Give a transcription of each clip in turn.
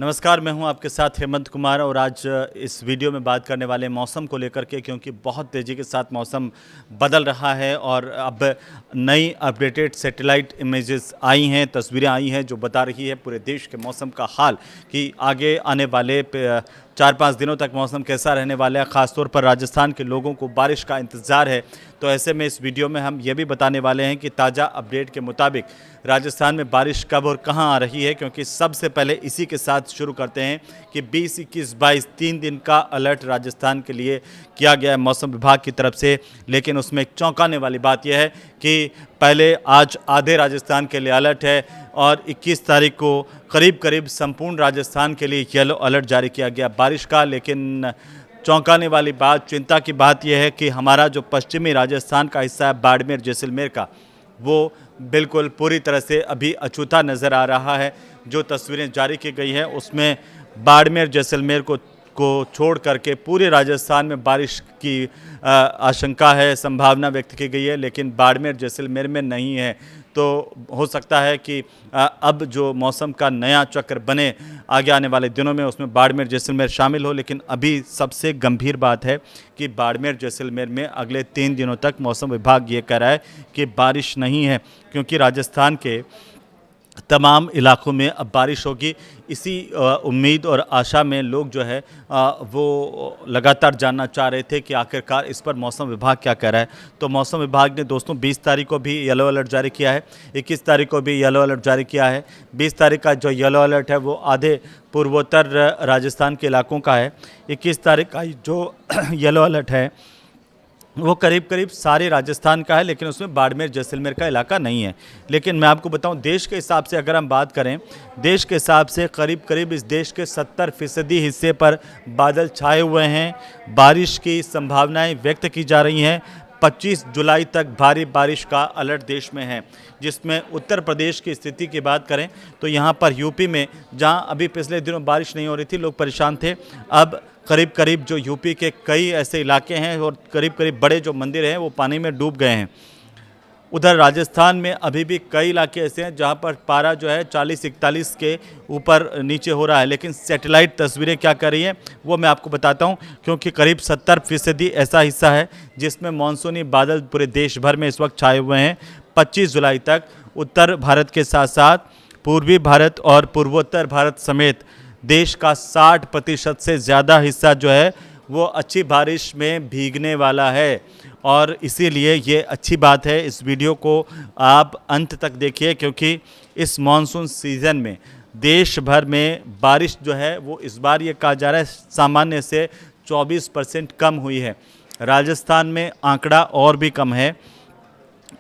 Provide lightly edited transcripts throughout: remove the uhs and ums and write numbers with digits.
नमस्कार, मैं हूं आपके साथ हेमंत कुमार और आज इस वीडियो में बात करने वाले मौसम को लेकर के, क्योंकि बहुत तेज़ी के साथ मौसम बदल रहा है और अब नई अपडेटेड सैटेलाइट इमेजेस आई हैं, तस्वीरें आई हैं जो बता रही है पूरे देश के मौसम का हाल कि आगे आने वाले 4-5 दिनों तक मौसम कैसा रहने वाला है। ख़ासतौर पर राजस्थान के लोगों को बारिश का इंतज़ार है। तो ऐसे में इस वीडियो में हम ये भी बताने वाले हैं कि ताज़ा अपडेट के मुताबिक राजस्थान में बारिश कब और कहां आ रही है, क्योंकि सबसे पहले इसी के साथ शुरू करते हैं कि 20, 21, 22 3 दिन का अलर्ट राजस्थान के लिए किया गया है मौसम विभाग की तरफ से। लेकिन उसमें एक चौंकाने वाली बात यह है कि पहले आज आधे राजस्थान के लिए अलर्ट है और 21 तारीख को करीब करीब संपूर्ण राजस्थान के लिए येलो अलर्ट जारी किया गया बारिश का। लेकिन चौंकाने वाली बात, चिंता की बात यह है कि हमारा जो पश्चिमी राजस्थान का हिस्सा है बाड़मेर जैसलमेर का, वो बिल्कुल पूरी तरह से अभी अछूता नज़र आ रहा है। जो तस्वीरें जारी की गई हैं उसमें बाड़मेर जैसलमेर को छोड़ करके पूरे राजस्थान में बारिश की आशंका है, संभावना व्यक्त की गई है, लेकिन बाड़मेर जैसलमेर में नहीं है। तो हो सकता है कि अब जो मौसम का नया चक्र बने आगे आने वाले दिनों में, उसमें बाड़मेर जैसलमेर शामिल हो। लेकिन अभी सबसे गंभीर बात है कि बाड़मेर जैसलमेर में अगले 3 दिनों तक मौसम विभाग ये कह रहा है कि बारिश नहीं है, क्योंकि राजस्थान के तमाम इलाकों में अब बारिश होगी। इसी उम्मीद और आशा में लोग जो है वो लगातार जानना चाह रहे थे कि आखिरकार इस पर मौसम विभाग क्या कह रहा है। तो मौसम विभाग ने दोस्तों 20 तारीख को भी येलो अलर्ट जारी किया है, 21 तारीख को भी येलो अलर्ट जारी किया है। 20 तारीख का जो येलो अलर्ट है वो आधे पूर्वोत्तर राजस्थान के इलाकों का है। 21 तारीख का जो येलो अलर्ट है वो करीब करीब सारे राजस्थान का है, लेकिन उसमें बाड़मेर जैसलमेर का इलाका नहीं है। लेकिन मैं आपको बताऊं, देश के हिसाब से अगर हम बात करें, देश के हिसाब से करीब करीब इस देश के 70% हिस्से पर बादल छाए हुए हैं। बारिश की संभावनाएं व्यक्त की जा रही हैं। 25 जुलाई तक भारी बारिश का अलर्ट देश में है, जिसमें उत्तर प्रदेश की स्थिति की बात करें तो यहाँ पर यूपी में, जहाँ अभी पिछले दिनों बारिश नहीं हो रही थी, लोग परेशान थे, अब करीब करीब जो यूपी के कई ऐसे इलाके हैं और करीब करीब बड़े जो मंदिर हैं वो पानी में डूब गए हैं। उधर राजस्थान में अभी भी कई इलाके ऐसे हैं जहां पर पारा जो है 40-41 के ऊपर नीचे हो रहा है। लेकिन सैटेलाइट तस्वीरें क्या कर रही हैं वो मैं आपको बताता हूं, क्योंकि करीब 70% ऐसा हिस्सा है जिसमें मानसूनी बादल पूरे देश भर में इस वक्त छाए हुए हैं। 25 जुलाई तक उत्तर भारत के साथ साथ पूर्वी भारत और पूर्वोत्तर भारत समेत देश का 60% से ज़्यादा हिस्सा जो है वो अच्छी बारिश में भीगने वाला है। और इसीलिए ये अच्छी बात है, इस वीडियो को आप अंत तक देखिए, क्योंकि इस मानसून सीज़न में देश भर में बारिश जो है वो इस बार ये कहा जा रहा है सामान्य से 24% कम हुई है। राजस्थान में आंकड़ा और भी कम है।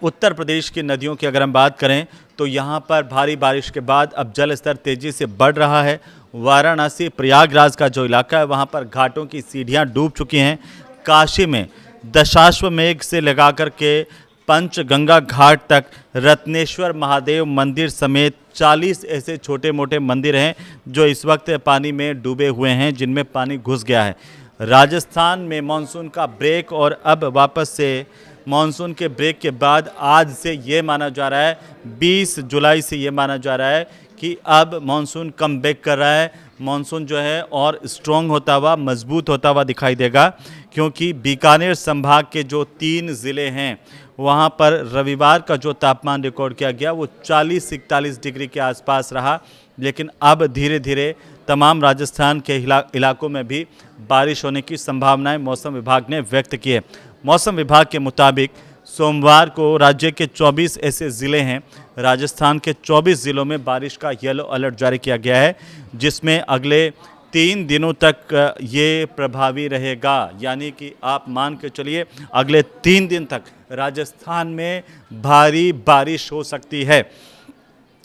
उत्तर प्रदेश की नदियों की अगर हम बात करें तो यहाँ पर भारी बारिश के बाद अब जल स्तर तेज़ी से बढ़ रहा है। वाराणसी प्रयागराज का जो इलाका है वहाँ पर घाटों की सीढ़ियाँ डूब चुकी हैं। काशी में दशाश्वमेध से लगाकर के पंचगंगा घाट तक रत्नेश्वर महादेव मंदिर समेत 40 ऐसे छोटे मोटे मंदिर हैं जो इस वक्त पानी में डूबे हुए हैं, जिनमें पानी घुस गया है। राजस्थान में मानसून का ब्रेक और अब वापस से मानसून के ब्रेक के बाद आज से ये माना जा रहा है, 20 जुलाई से ये माना जा रहा है कि अब मानसून कम बैक कर रहा है। मानसून जो है और स्ट्रॉन्ग होता हुआ, मजबूत होता हुआ दिखाई देगा, क्योंकि बीकानेर संभाग के जो 3 ज़िले हैं वहाँ पर रविवार का जो तापमान रिकॉर्ड किया गया वो 40-41 डिग्री के आसपास रहा। लेकिन अब धीरे धीरे तमाम राजस्थान के इलाकों में भी बारिश होने की संभावनाएं मौसम विभाग ने व्यक्त की है। मौसम विभाग के मुताबिक सोमवार को राज्य के 24 ऐसे ज़िले हैं, राजस्थान के 24 ज़िलों में बारिश का येलो अलर्ट जारी किया गया है, जिसमें अगले 3 दिनों तक ये प्रभावी रहेगा। यानी कि आप मान के चलिए अगले 3 दिन तक राजस्थान में भारी बारिश हो सकती है,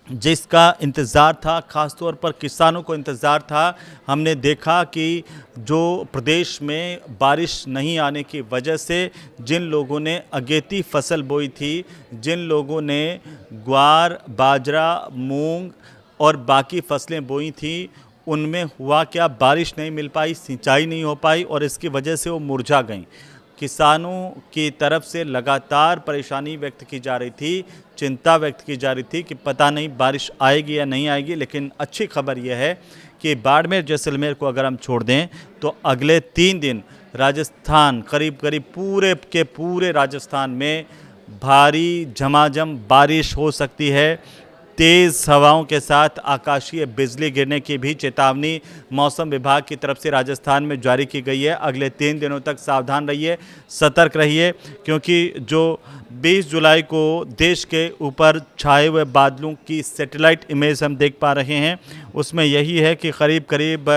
जिसका इंतज़ार था, ख़ासतौर पर किसानों को इंतज़ार था। हमने देखा कि जो प्रदेश में बारिश नहीं आने की वजह से जिन लोगों ने अगेती फसल बोई थी, जिन लोगों ने ग्वार, बाजरा, मूंग और बाकी फसलें बोई थी, उनमें हुआ क्या, बारिश नहीं मिल पाई, सिंचाई नहीं हो पाई और इसकी वजह से वो मुरझा गईं। किसानों की तरफ से लगातार परेशानी व्यक्त की जा रही थी, चिंता व्यक्त की जा रही थी कि पता नहीं बारिश आएगी या नहीं आएगी। लेकिन अच्छी खबर यह है कि बाड़मेर जैसलमेर को अगर हम छोड़ दें तो अगले 3 दिन राजस्थान करीब करीब पूरे के पूरे राजस्थान में भारी झमाझम बारिश हो सकती है। तेज़ हवाओं के साथ आकाशीय बिजली गिरने की भी चेतावनी मौसम विभाग की तरफ से राजस्थान में जारी की गई है। अगले 3 दिनों तक सावधान रहिए, सतर्क रहिए, क्योंकि जो 20 जुलाई को देश के ऊपर छाए हुए बादलों की सैटेलाइट इमेज हम देख पा रहे हैं, उसमें यही है कि करीब करीब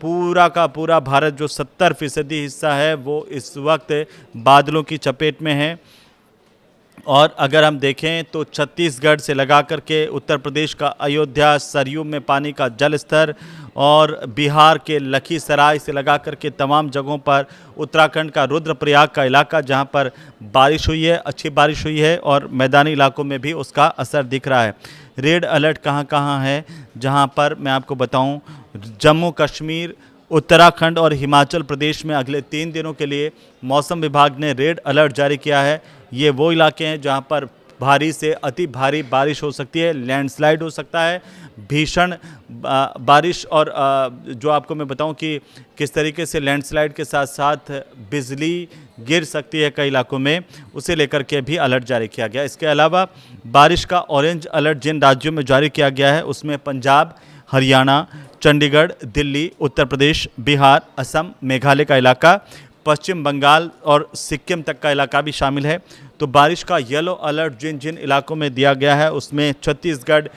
पूरा का पूरा भारत जो 70% हिस्सा है वो इस वक्त बादलों की चपेट में है। और अगर हम देखें तो छत्तीसगढ़ से लगा करके उत्तर प्रदेश का अयोध्या, सरयू में पानी का जल स्तर, और बिहार के लखीसराय से लगा करके तमाम जगहों पर, उत्तराखंड का रुद्रप्रयाग का इलाका जहां पर बारिश हुई है, अच्छी बारिश हुई है, और मैदानी इलाकों में भी उसका असर दिख रहा है। रेड अलर्ट कहां कहां है, जहां पर मैं आपको बताऊं, जम्मू कश्मीर, उत्तराखंड और हिमाचल प्रदेश में अगले 3 दिनों के लिए मौसम विभाग ने रेड अलर्ट जारी किया है। ये वो इलाके हैं जहां पर भारी से अति भारी बारिश हो सकती है, लैंडस्लाइड हो सकता है, भीषण बारिश, और जो आपको मैं बताऊं कि किस तरीके से लैंडस्लाइड के साथ साथ बिजली गिर सकती है कई इलाकों में, उसे लेकर के भी अलर्ट जारी किया गया। इसके अलावा बारिश का ऑरेंज अलर्ट जिन राज्यों में जारी किया गया है उसमें पंजाब, हरियाणा, चंडीगढ़, दिल्ली, उत्तर प्रदेश, बिहार, असम, मेघालय का इलाका, पश्चिम बंगाल और सिक्किम तक का इलाका भी शामिल है। तो बारिश का येलो अलर्ट जिन जिन इलाकों में दिया गया है उसमें छत्तीसगढ़,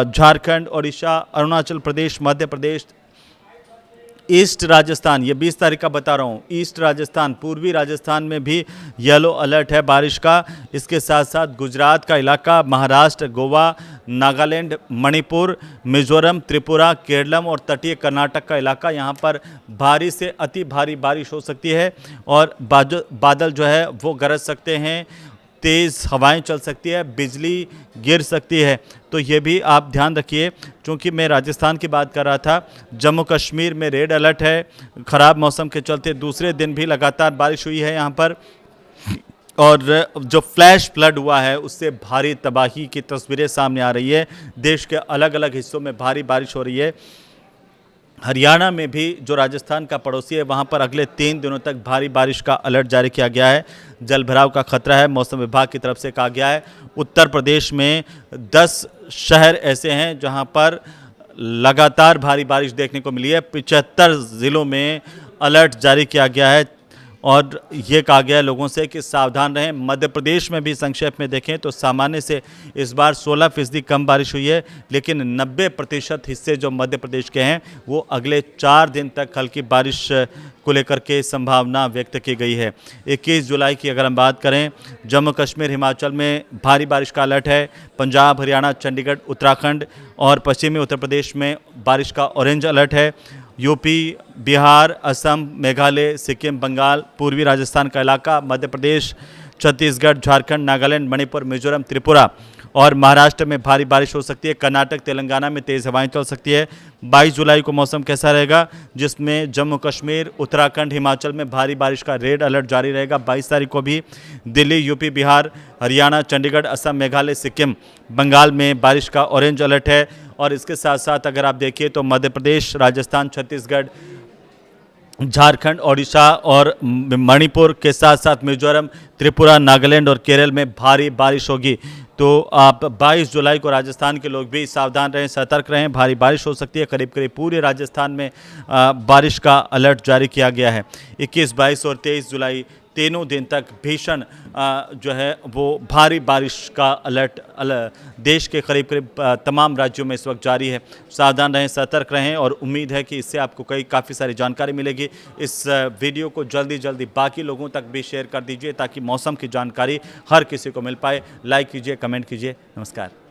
झारखंड, ओडिशा, अरुणाचल प्रदेश, मध्य प्रदेश, ईस्ट राजस्थान, ये 20 तारीख का बता रहा हूँ, ईस्ट राजस्थान, पूर्वी राजस्थान में भी येलो अलर्ट है बारिश का। इसके साथ साथ गुजरात का इलाका, महाराष्ट्र, गोवा, नागालैंड, मणिपुर, मिजोरम, त्रिपुरा, केरलम और तटीय कर्नाटक का इलाका, यहाँ पर भारी से अति भारी बारिश हो सकती है, और बादल जो है वो गरज सकते हैं, तेज़ हवाएं चल सकती है, बिजली गिर सकती है। तो ये भी आप ध्यान रखिए। क्योंकि मैं राजस्थान की बात कर रहा था, जम्मू कश्मीर में रेड अलर्ट है, ख़राब मौसम के चलते दूसरे दिन भी लगातार बारिश हुई है यहाँ पर, और जो फ्लैश फ्लड हुआ है उससे भारी तबाही की तस्वीरें सामने आ रही है। देश के अलग अलग हिस्सों में भारी बारिश हो रही है। हरियाणा में भी जो राजस्थान का पड़ोसी है वहाँ पर अगले 3 दिनों तक भारी बारिश का अलर्ट जारी किया गया है। जल भराव का खतरा है, मौसम विभाग की तरफ से कहा गया है। उत्तर प्रदेश में 10 शहर ऐसे हैं जहाँ पर लगातार भारी बारिश देखने को मिली है। 75 ज़िलों में अलर्ट जारी किया गया है, और ये कहा गया है लोगों से कि सावधान रहें। मध्य प्रदेश में भी संक्षेप में देखें तो सामान्य से इस बार 16% कम बारिश हुई है, लेकिन 90% हिस्से जो मध्य प्रदेश के हैं वो अगले 4 दिन तक हल्की बारिश को लेकर के संभावना व्यक्त की गई है। 21 जुलाई की अगर हम बात करें, जम्मू कश्मीर, हिमाचल में भारी बारिश का अलर्ट है। पंजाब, हरियाणा, चंडीगढ़, उत्तराखंड और पश्चिमी उत्तर प्रदेश में बारिश का ऑरेंज अलर्ट है। यूपी, बिहार, असम, मेघालय, सिक्किम, बंगाल, पूर्वी राजस्थान का इलाका, मध्य प्रदेश, छत्तीसगढ़, झारखंड, नागालैंड, मणिपुर, मिजोरम, त्रिपुरा और महाराष्ट्र में भारी बारिश हो सकती है। कर्नाटक, तेलंगाना में तेज़ हवाएं चल सकती है। 22 जुलाई को मौसम कैसा रहेगा, जिसमें जम्मू कश्मीर, उत्तराखंड, हिमाचल में भारी बारिश का रेड अलर्ट जारी रहेगा। 22 तारीख को भी दिल्ली, यूपी, बिहार, हरियाणा, चंडीगढ़, असम, मेघालय, सिक्किम, बंगाल में बारिश का ऑरेंज अलर्ट है। और इसके साथ साथ अगर आप देखिए तो मध्य प्रदेश, राजस्थान, छत्तीसगढ़, झारखंड, ओडिशा और मणिपुर के साथ साथ मिजोरम, त्रिपुरा, नागालैंड और केरल में भारी बारिश होगी। तो आप 22 जुलाई को राजस्थान के लोग भी सावधान रहें, सतर्क रहें। भारी बारिश हो सकती है, करीब करीब पूरे राजस्थान में बारिश का अलर्ट जारी किया गया है। 21, 22 और 23 जुलाई तीनों दिन तक भीषण जो है वो भारी बारिश का अलर्ट देश के करीब करीब तमाम राज्यों में इस वक्त जारी है। सावधान रहें, सतर्क रहें और उम्मीद है कि इससे आपको काफ़ी सारी जानकारी मिलेगी। इस वीडियो को जल्दी बाकी लोगों तक भी शेयर कर दीजिए ताकि मौसम की जानकारी हर किसी को मिल पाए। लाइक कीजिए, कमेंट कीजिए। नमस्कार।